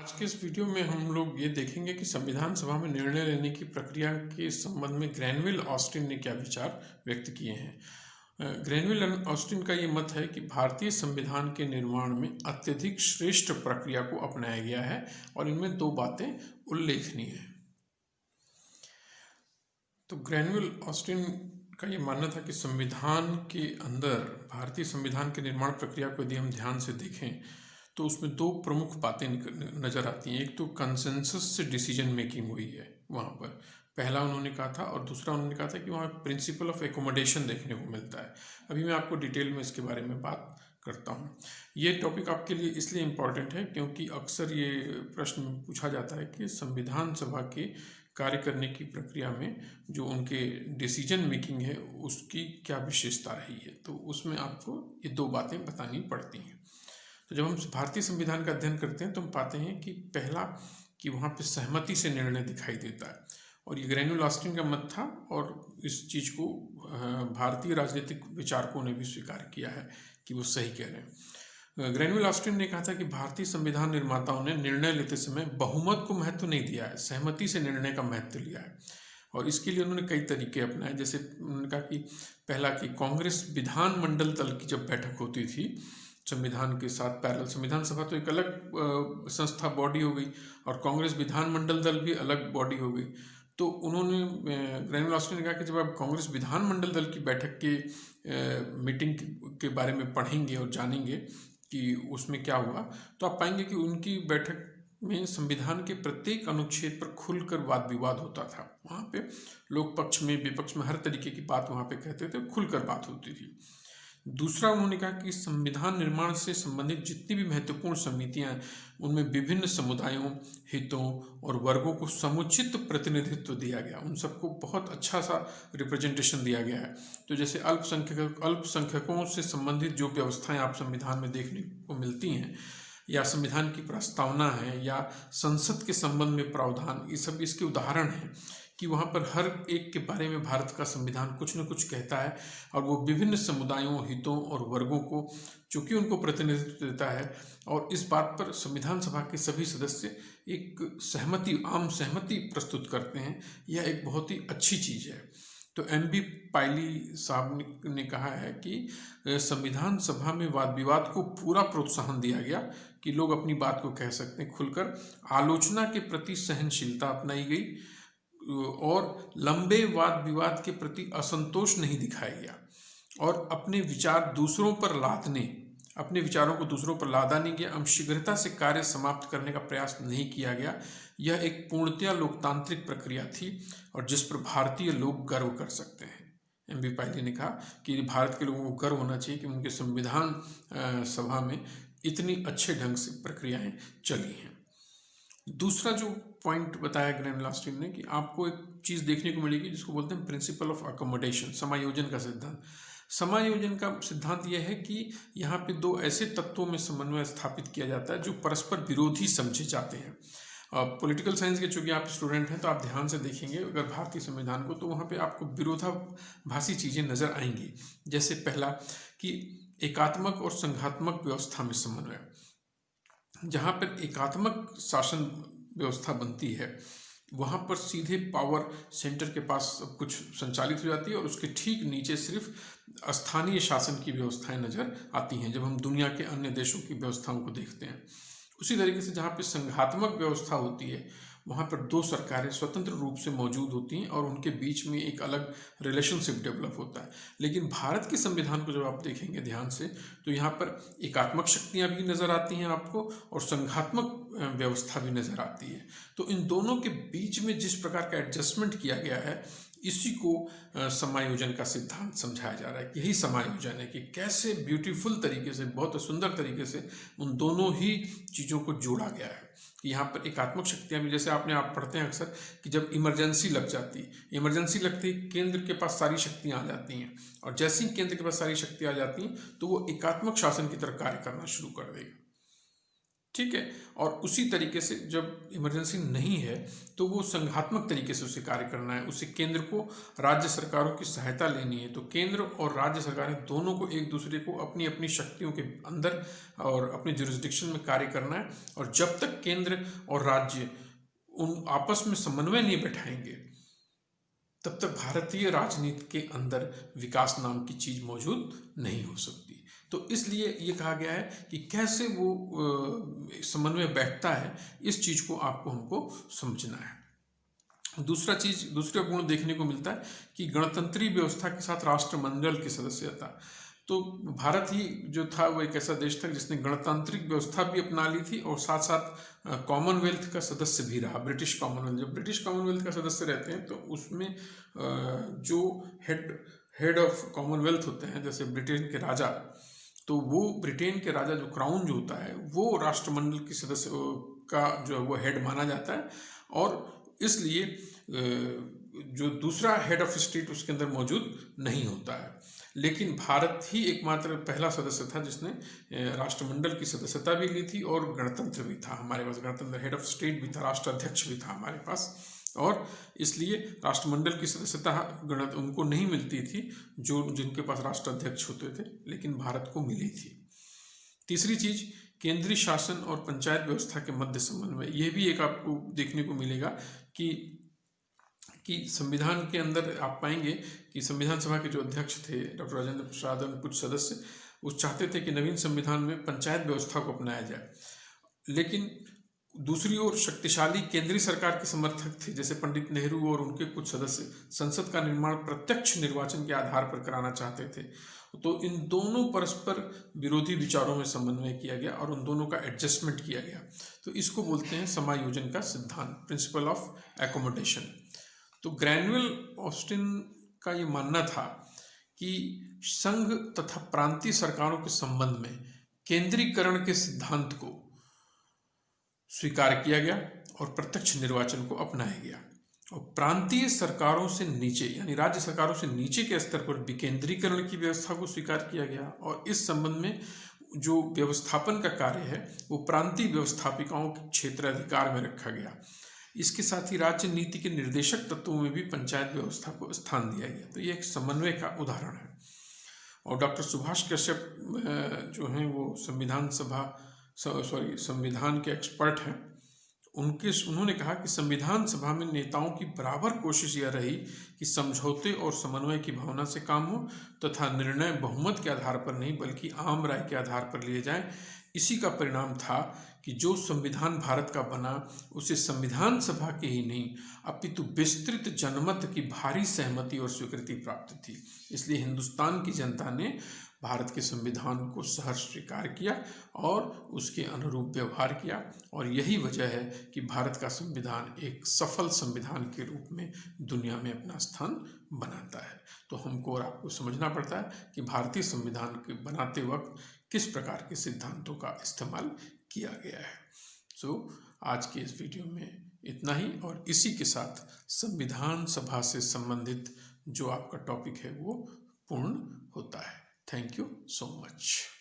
आज के इस वीडियो में हम लोग ये देखेंगे कि संविधान सभा में निर्णय लेने की प्रक्रिया के संबंध में ग्रैनविल ऑस्टिन ने क्या विचार व्यक्त किए हैं। ग्रैनविल ऑस्टिन का ये मत है कि भारतीय संविधान के निर्माण में अत्यधिक श्रेष्ठ प्रक्रिया को अपनाया गया है और इनमें दो बातें उल्लेखनीय हैं। तो ग्रैनविल ऑस्टिन का ये मानना था कि संविधान के अंदर भारतीय संविधान के निर्माण प्रक्रिया को यदि हम ध्यान से देखें तो उसमें दो प्रमुख बातें नजर आती हैं। एक तो कंसेंसस से डिसीजन मेकिंग हुई है वहाँ पर, पहला उन्होंने कहा था, और दूसरा उन्होंने कहा था कि वहाँ प्रिंसिपल ऑफ एकोमोडेशन देखने को मिलता है। अभी मैं आपको डिटेल में इसके बारे में बात करता हूँ। ये टॉपिक आपके लिए इसलिए इम्पॉर्टेंट है क्योंकि अक्सर ये प्रश्न पूछा जाता है कि संविधान सभा के कार्य करने की प्रक्रिया में जो उनके डिसीजन मेकिंग है उसकी क्या विशेषता रही है, तो उसमें आपको ये दो बातें बतानी पड़ती हैं। तो जब हम भारतीय संविधान का अध्ययन करते हैं तो हम पाते हैं कि पहला कि वहाँ पे सहमति से निर्णय दिखाई देता है, और ये ग्रैनविल ऑस्टिन का मत था और इस चीज़ को भारतीय राजनीतिक विचारकों ने भी स्वीकार किया है कि वो सही कह रहे हैं। ग्रैनविल ऑस्टिन ने कहा था कि भारतीय संविधान निर्माताओं ने निर्णय लेते समय बहुमत को महत्व नहीं दिया है, सहमति से निर्णय का महत्व लिया है, और इसके लिए उन्होंने कई तरीके अपनाए। जैसे उन्होंने कहा कि पहला कि कांग्रेस विधानमंडल दल की जब बैठक होती थी संविधान के साथ पैरेलल, संविधान सभा तो एक अलग संस्था बॉडी हो गई और कांग्रेस विधानमंडल दल भी अलग बॉडी हो गई, तो उन्होंने ग्रैनविल ऑस्टिन ने कहा कि जब आप कांग्रेस विधानमंडल दल की बैठक के मीटिंग के बारे में पढ़ेंगे और जानेंगे कि उसमें क्या हुआ, तो आप पाएंगे कि उनकी बैठक में संविधान के प्रत्येक अनुच्छेद पर खुलकर वाद विवाद होता था। वहाँ पे लोग पक्ष में विपक्ष में हर तरीके की बात वहाँ पे कहते थे, खुलकर बात होती थी। दूसरा उन्होंने कहा कि संविधान निर्माण से संबंधित जितनी भी महत्वपूर्ण समितियां हैं उनमें विभिन्न समुदायों, हितों और वर्गों को समुचित प्रतिनिधित्व दिया गया, उन सबको बहुत अच्छा सा रिप्रेजेंटेशन दिया गया है। तो जैसे अल्पसंख्यकों से संबंधित जो व्यवस्थाएं आप संविधान में देखने को मिलती हैं, या संविधान की प्रस्तावना है, या संसद के संबंध में प्रावधान, ये सब इसके उदाहरण हैं कि वहाँ पर हर एक के बारे में भारत का संविधान कुछ न कुछ कहता है, और वो विभिन्न समुदायों, हितों और वर्गों को चूँकि उनको प्रतिनिधित्व देता है, और इस बात पर संविधान सभा के सभी सदस्य एक आम सहमति प्रस्तुत करते हैं। यह एक बहुत ही अच्छी चीज़ है। तो एम.बी. पायली साहब ने कहा है कि संविधान सभा में वाद विवाद को पूरा प्रोत्साहन दिया गया कि लोग अपनी बात को कह सकते हैं खुलकर, आलोचना के प्रति सहनशीलता अपनाई गई और लंबे वाद विवाद के प्रति असंतोष नहीं दिखाया गया, और अपने विचारों को दूसरों पर लादा नहीं गया, शीघ्रता से कार्य समाप्त करने का प्रयास नहीं किया गया। यह एक पूर्णतया लोकतांत्रिक प्रक्रिया थी और जिस पर भारतीय लोग गर्व कर सकते हैं। एम.बी. पायली ने कहा कि भारत के लोगों को गर्व होना चाहिए कि उनके संविधान सभा में इतनी अच्छे ढंग से प्रक्रियाएं चली हैं। दूसरा जो पॉइंट बताया ग्रैनविल ऑस्टिन ने कि आपको एक चीज़ देखने को मिलेगी जिसको बोलते हैं प्रिंसिपल ऑफ अकोमोडेशन, समायोजन का सिद्धांत। समायोजन का सिद्धांत यह है कि यहाँ पे दो ऐसे तत्वों में समन्वय स्थापित किया जाता है जो परस्पर विरोधी समझे जाते हैं। पॉलिटिकल साइंस के चूँकि आप स्टूडेंट हैं तो आप ध्यान से देखेंगे अगर भारतीय संविधान को, तो वहाँ पे आपको विरोधाभासी चीज़ें नजर आएंगी। जैसे पहला कि एकात्मक और संघात्मक व्यवस्था में समन्वय। जहाँ पर एकात्मक शासन व्यवस्था बनती है वहाँ पर सीधे पावर सेंटर के पास सब कुछ संचालित हो जाती है और उसके ठीक नीचे सिर्फ स्थानीय शासन की व्यवस्थाएं नजर आती हैं जब हम दुनिया के अन्य देशों की व्यवस्थाओं को देखते हैं। उसी तरीके से जहाँ पे संघात्मक व्यवस्था होती है वहाँ पर दो सरकारें स्वतंत्र रूप से मौजूद होती हैं और उनके बीच में एक अलग रिलेशनशिप डेवलप होता है। लेकिन भारत के संविधान को जब आप देखेंगे ध्यान से तो यहाँ पर एकात्मक शक्तियाँ भी नज़र आती हैं आपको और संघात्मक व्यवस्था भी नज़र आती है। तो इन दोनों के बीच में जिस प्रकार का एडजस्टमेंट किया गया है इसी को समायोजन का सिद्धांत समझाया जा रहा है। यही समायोजन है कि कैसे ब्यूटीफुल तरीके से, बहुत सुंदर तरीके से उन दोनों ही चीज़ों को जोड़ा गया है कि यहाँ पर एकात्मक शक्तियाँ भी, जैसे आप पढ़ते हैं अक्सर कि जब इमरजेंसी लगती है केंद्र के पास सारी शक्तियाँ आ जाती हैं, और जैसे ही केंद्र के पास सारी शक्तियाँ आ जाती हैं तो वो एकात्मक शासन की तरह कार्य करना शुरू कर देगा। ठीक है। और उसी तरीके से जब इमरजेंसी नहीं है तो वो संघात्मक तरीके से उसे कार्य करना है, उसे केंद्र को राज्य सरकारों की सहायता लेनी है। तो केंद्र और राज्य सरकारें दोनों को एक दूसरे को अपनी अपनी शक्तियों के अंदर और अपने जुरिस्डिक्शन में कार्य करना है। और जब तक केंद्र और राज्य उन आपस में समन्वय नहीं बैठाएंगे तब तक भारतीय राजनीति के अंदर विकास नाम की चीज मौजूद नहीं हो सकती। तो इसलिए ये कहा गया है कि कैसे वो समन्वय बैठता है, इस चीज को आपको हमको समझना है। दूसरा गुण देखने को मिलता है कि गणतंत्री व्यवस्था के साथ राष्ट्रमंडल की सदस्यता। तो भारत ही जो था वो एक ऐसा देश था जिसने गणतांत्रिक व्यवस्था भी अपना ली थी और साथ साथ कॉमनवेल्थ का सदस्य भी रहा। ब्रिटिश कॉमनवेल्थ, जब ब्रिटिश कॉमनवेल्थ का सदस्य रहते हैं तो उसमें जो हेड ऑफ कॉमनवेल्थ होते हैं, जैसे ब्रिटेन के राजा, तो वो ब्रिटेन के राजा जो क्राउन जो होता है वो राष्ट्रमंडल के सदस्य का जो है वो हेड माना जाता है। और इसलिए जो दूसरा हेड ऑफ स्टेट उसके अंदर मौजूद नहीं होता है। लेकिन भारत ही एकमात्र पहला सदस्य था जिसने राष्ट्रमंडल की सदस्यता भी ली थी और गणतंत्र भी था हमारे पास, गणतंत्र हेड ऑफ स्टेट भी था, राष्ट्राध्यक्ष भी था हमारे पास। और इसलिए राष्ट्रमंडल की सदस्यता उनको नहीं मिलती थी जो जिनके पास राष्ट्राध्यक्ष होते थे, लेकिन भारत को मिली थी। तीसरी चीज, केंद्रीय शासन और पंचायत व्यवस्था के मध्य समन्वय। यह भी एक आपको देखने को मिलेगा कि संविधान के अंदर आप पाएंगे कि संविधान सभा के जो अध्यक्ष थे डॉक्टर राजेंद्र प्रसाद और कुछ सदस्य वो चाहते थे कि नवीन संविधान में पंचायत व्यवस्था को अपनाया जाए। लेकिन दूसरी ओर शक्तिशाली केंद्रीय सरकार के समर्थक थे जैसे पंडित नेहरू और उनके कुछ सदस्य संसद का निर्माण प्रत्यक्ष निर्वाचन के आधार पर कराना चाहते थे। तो इन दोनों परस्पर विरोधी विचारों में समन्वय किया गया और उन दोनों का एडजस्टमेंट किया गया। तो इसको बोलते हैं समायोजन का सिद्धांत, प्रिंसिपल ऑफ एकोमोडेशन। तो ग्रैनुअल ऑस्टिन का ये मानना था कि संघ तथा प्रांतीय सरकारों के संबंध में केंद्रीकरण के सिद्धांत को स्वीकार किया गया और प्रत्यक्ष निर्वाचन को अपनाया गया। और प्रांतीय सरकारों से नीचे यानी राज्य सरकारों से नीचे के स्तर पर विकेंद्रीकरण की व्यवस्था को स्वीकार किया गया। और इस संबंध में जो व्यवस्थापन का कार्य है वो प्रांतीय व्यवस्थापिकाओं के क्षेत्राधिकार में रखा गया। इसके साथ ही राज्य नीति के निर्देशक तत्वों में भी पंचायत व्यवस्था को स्थान दिया गया। तो ये एक समन्वय का उदाहरण है। और डॉक्टर सुभाष कश्यप जो हैं वो संविधान के एक्सपर्ट हैं। उन्होंने कहा कि संविधान सभा में नेताओं की बराबर कोशिश यह रही कि समझौते और समन्वय की भावना से काम हो तथा निर्णय बहुमत के आधार पर नहीं बल्कि आम राय के आधार पर लिए जाएं। इसी का परिणाम था कि जो संविधान भारत का बना उसे संविधान सभा के ही नहीं अपितु विस्तृत जनमत की भारी सहमति और स्वीकृति प्राप्त थी। इसलिए हिंदुस्तान की जनता ने भारत के संविधान को सहर्ष स्वीकार किया और उसके अनुरूप व्यवहार किया। और यही वजह है कि भारत का संविधान एक सफल संविधान के रूप में दुनिया में अपना स्थान बनाता है। तो हमको और आपको समझना पड़ता है कि भारतीय संविधान के बनाते वक्त किस प्रकार के सिद्धांतों का इस्तेमाल किया गया है। आज के इस वीडियो में इतना ही और इसी के साथ संविधान सभा से संबंधित जो आपका टॉपिक है वो पूर्ण होता है। Thank you so much.